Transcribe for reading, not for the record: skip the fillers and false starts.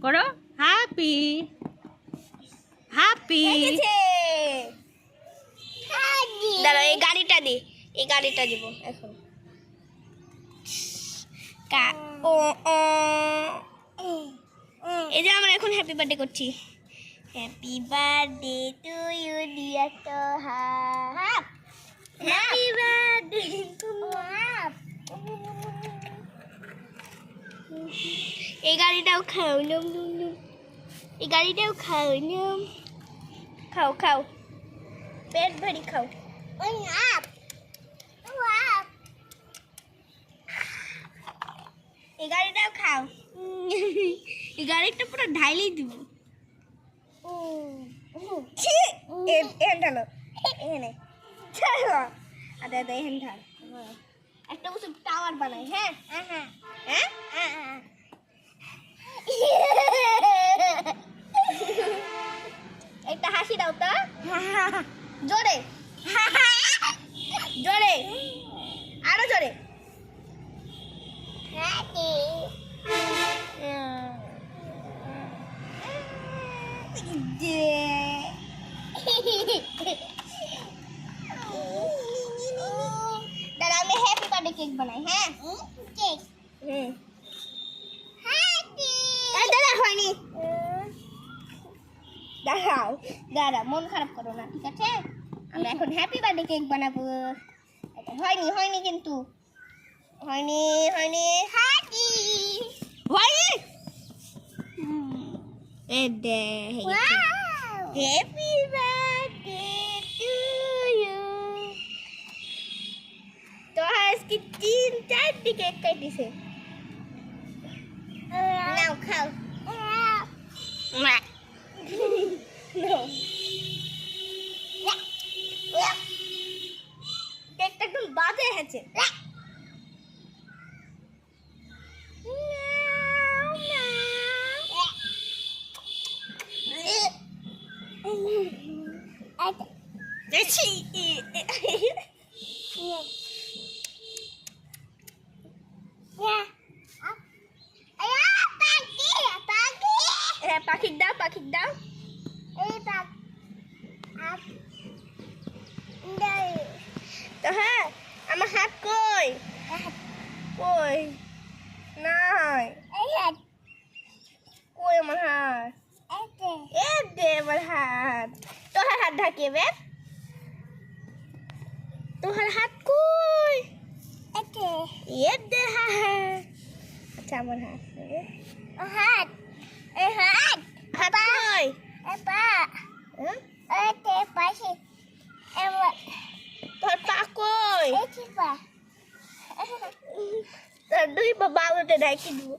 করো happy happy. দাঁড়াও এই গাড়িটা দিব এখন। এই যে আমরা এখন হ্যাপি বার্থডে করছি। Happy birthday to you dear Tohab, happy birthday to Tohab. এই গাড়িটাও খাও, নুম নুম নুম। এই গাড়িটাও খাও, নুম। খাও খাও, পেট ভরি খাও। এই গাড়িটাও খাও। এই গাড়িটা পুরো ঢাইলেই দিব। ঢালো এখানে, আদা আদা এখানে ঢাল। একটা বছর টাওয়ার বানাই। হ্যাঁ হ্যাঁ হ্যাঁ হ্যাঁ। একটা হাসি দাও তো, জোরে জোরে, আরো জোরে। দাঁড়া আমি হ্যাপি বার্থডে কেক বানাই। হ্যাঁ কেক, দাঁড়া হয়নি। দাঁড়াও দাঁড়া, মন খারাপ করো না, ঠিক আছে? আমরা এখন হ্যাপি বার্থডে কেক বানাবো। হয়নি হয়নি কিন্তু হয়নি হয়নি হ্যাপি হয়নি। Happy birthday to you. তো আজকে 3-4টি কেক কাটিছে। নাও খাও। কেকটা একদম বাজে হয়েছে। পাখির দাও, পাখির দাও। তো হ্যাঁ, আমার হাত কই? কই নাই, কই আমার হাত? এই দে আমার হাত। তোহার হাত ঢাকিয়ে বে, তোহার হাত কই? এই দে হাত। আচ্ছা আমার হাত, হাত হাত হাত কই? তোর পা কই? তোর দুই বাবা উঠে ঢাকি দিব।